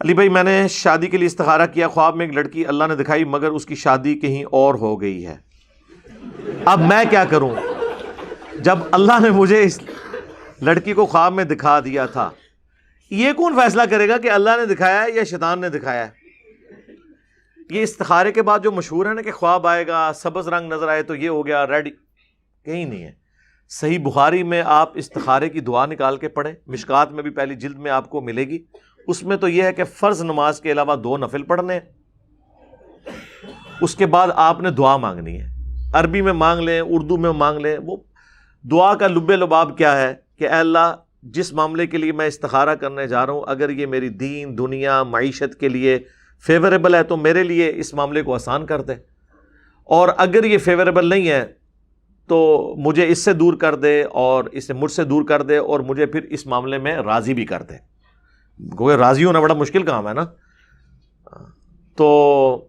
علی بھائی میں نے شادی کے لیے استخارہ کیا، خواب میں ایک لڑکی اللہ نے دکھائی مگر اس کی شادی کہیں اور ہو گئی ہے، اب میں کیا کروں؟ جب اللہ نے مجھے اس لڑکی کو خواب میں دکھا دیا تھا، یہ کون فیصلہ کرے گا کہ اللہ نے دکھایا ہے یا شیطان نے دکھایا ہے؟ یہ استخارے کے بعد جو مشہور ہے نا کہ خواب آئے گا، سبز رنگ نظر آئے تو یہ ہو گیا ریڈ، کہیں نہیں ہے۔ صحیح بخاری میں آپ استخارے کی دعا نکال کے پڑھیں، مشکات میں بھی پہلی جلد میں آپ کو ملے گی، اس میں تو یہ ہے کہ فرض نماز کے علاوہ 2 نفل پڑھنے، اس کے بعد آپ نے دعا مانگنی ہے، عربی میں مانگ لیں، اردو میں مانگ لیں۔ وہ دعا کا لب لباب کیا ہے کہ اے اللہ جس معاملے کے لیے میں استخارہ کرنے جا رہا ہوں، اگر یہ میری دین دنیا معیشت کے لیے فیوریبل ہے تو میرے لیے اس معاملے کو آسان کر دے، اور اگر یہ فیوریبل نہیں ہے تو مجھے اس سے دور کر دے اور اسے مجھ سے دور کر دے، اور مجھے پھر اس معاملے میں راضی بھی کر دے، کیونکہ راضی ہونا بڑا مشکل کام ہے نا۔ تو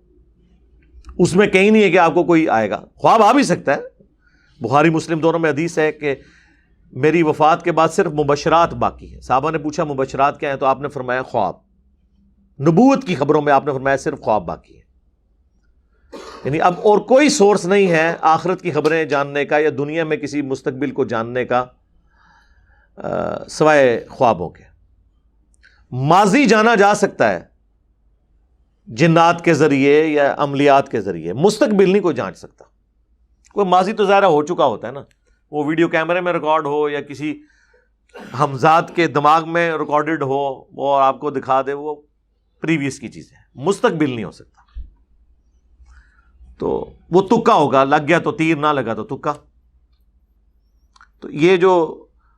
اس میں کہیں نہیں ہے کہ آپ کو کوئی آئے گا، خواب آ بھی سکتا ہے۔ بخاری مسلم دونوں میں حدیث ہے کہ میری وفات کے بعد صرف مبشرات باقی ہیں۔ صحابہ نے پوچھا مبشرات کیا ہیں، تو آپ نے فرمایا خواب۔ نبوت کی خبروں میں آپ نے فرمایا صرف خواب باقی ہے، یعنی اب اور کوئی سورس نہیں ہے آخرت کی خبریں جاننے کا یا دنیا میں کسی مستقبل کو جاننے کا سوائے خوابوں کے۔ ماضی جانا جا سکتا ہے جنات کے ذریعے یا عملیات کے ذریعے، مستقبل نہیں کوئی جانچ سکتا۔ کوئی ماضی تو ظاہر ہو چکا ہوتا ہے نا، وہ ویڈیو کیمرے میں ریکارڈ ہو یا کسی ہمزاد کے دماغ میں ریکارڈڈ ہو، وہ آپ کو دکھا دے، وہ پریویس کی چیزیں، مستقبل نہیں ہو سکتا۔ تو وہ تکا ہوگا، لگ گیا تو تیر، نہ لگا تو تکا۔ تو یہ جو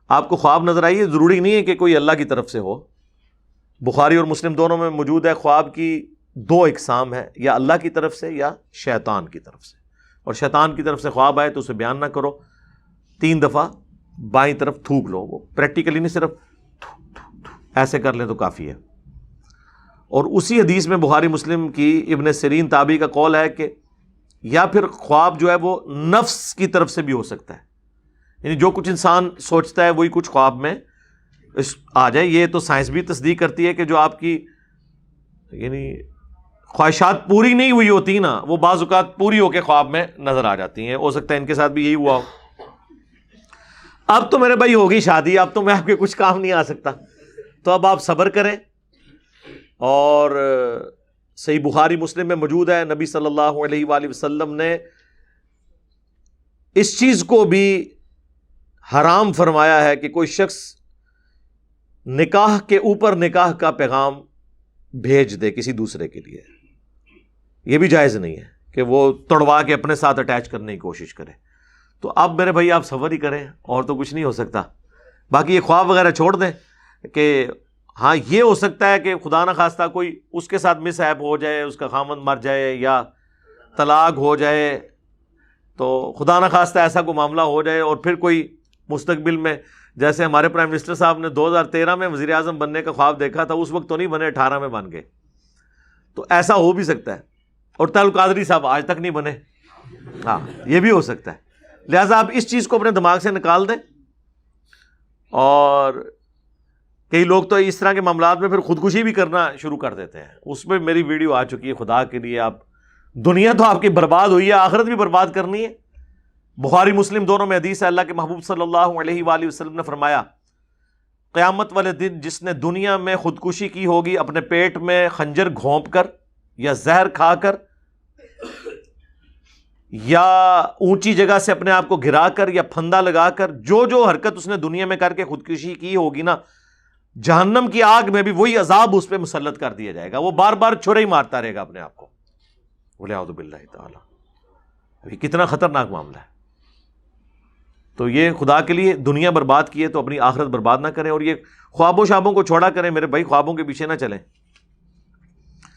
آپ کو خواب نظر آئی ہے ضروری نہیں ہے کہ کوئی اللہ کی طرف سے ہو۔ بخاری اور مسلم دونوں میں موجود ہے خواب کی 2 اقسام ہے، یا اللہ کی طرف سے یا شیطان کی طرف سے۔ اور شیطان کی طرف سے خواب آئے تو اسے بیان نہ کرو، 3 دفعہ بائیں طرف تھوک لو، وہ پریکٹیکلی نہیں، صرف ایسے کر لیں تو کافی ہے۔ اور اسی حدیث میں بخاری مسلم کی ابن سیرین تابعی کا قول ہے کہ یا پھر خواب جو ہے وہ نفس کی طرف سے بھی ہو سکتا ہے، یعنی جو کچھ انسان سوچتا ہے وہی کچھ خواب میں آ جائے۔ یہ تو سائنس بھی تصدیق کرتی ہے کہ جو آپ کی یعنی خواہشات پوری نہیں ہوئی ہوتی نا، وہ بعض اوقات پوری ہو کے خواب میں نظر آ جاتی ہیں۔ ہو سکتا ہے ان کے ساتھ بھی یہی ہوا ہو۔ اب تو میرے بھائی ہوگی شادی، اب تو میں آپ کے کچھ کام نہیں آ سکتا، تو اب آپ صبر کریں۔ اور صحیح بخاری مسلم میں موجود ہے نبی صلی اللہ علیہ وآلہ وسلم نے اس چیز کو بھی حرام فرمایا ہے کہ کوئی شخص نکاح کے اوپر نکاح کا پیغام بھیج دے کسی دوسرے کے لیے، یہ بھی جائز نہیں ہے کہ وہ توڑوا کے اپنے ساتھ اٹیچ کرنے کی کوشش کرے۔ تو اب میرے بھائی آپ صبر ہی کریں، اور تو کچھ نہیں ہو سکتا۔ باقی یہ خواب وغیرہ چھوڑ دیں کہ ہاں یہ ہو سکتا ہے کہ خدا نہ خواستہ کوئی اس کے ساتھ مس ہیپ ہو جائے، اس کا خامند مر جائے یا طلاق ہو جائے، تو خدا نہ خواستہ ایسا کوئی معاملہ ہو جائے، اور پھر کوئی مستقبل میں، جیسے ہمارے پرائم منسٹر صاحب نے 2013 میں وزیر اعظم بننے کا خواب دیکھا تھا، اس وقت تو نہیں بنے، 18 میں بن گئے، تو ایسا ہو بھی سکتا ہے۔ اور طاہر القادری صاحب آج تک نہیں بنے، ہاں یہ بھی ہو سکتا ہے۔ لہٰذا آپ اس چیز کو اپنے دماغ سے نکال دیں۔ اور کئی لوگ تو اس طرح کے معاملات میں پھر خودکشی بھی کرنا شروع کر دیتے ہیں، اس میں میری ویڈیو آ چکی ہے۔ خدا کے لیے آپ، دنیا تو آپ کی برباد ہوئی ہے، آخرت بھی برباد کرنی ہے۔ بخاری مسلم دونوں میں حدیث ہے، اللہ کے محبوب صلی اللہ علیہ وآلہ وسلم نے فرمایا قیامت والے دن جس نے دنیا میں خودکشی کی ہوگی اپنے پیٹ میں خنجر گھونپ کر یا زہر کھا کر یا اونچی جگہ سے اپنے آپ کو گرا کر یا پھندا لگا کر، جو جو حرکت اس نے دنیا میں کر کے خودکشی کی ہوگی نا، جہنم کی آگ میں بھی وہی عذاب اس پہ مسلط کر دیا جائے گا، وہ بار بار چھرے ہی مارتا رہے گا اپنے آپ کو۔ وَلِعَوْذُ بِاللَّهِ تعالیٰ، ابھی کتنا خطرناک معاملہ ہے۔ تو یہ خدا کے لیے دنیا برباد کی ہے تو اپنی آخرت برباد نہ کریں، اور یہ خوابوں شابوں کو چھوڑا کریں میرے بھائی، خوابوں کے پیچھے نہ چلیں۔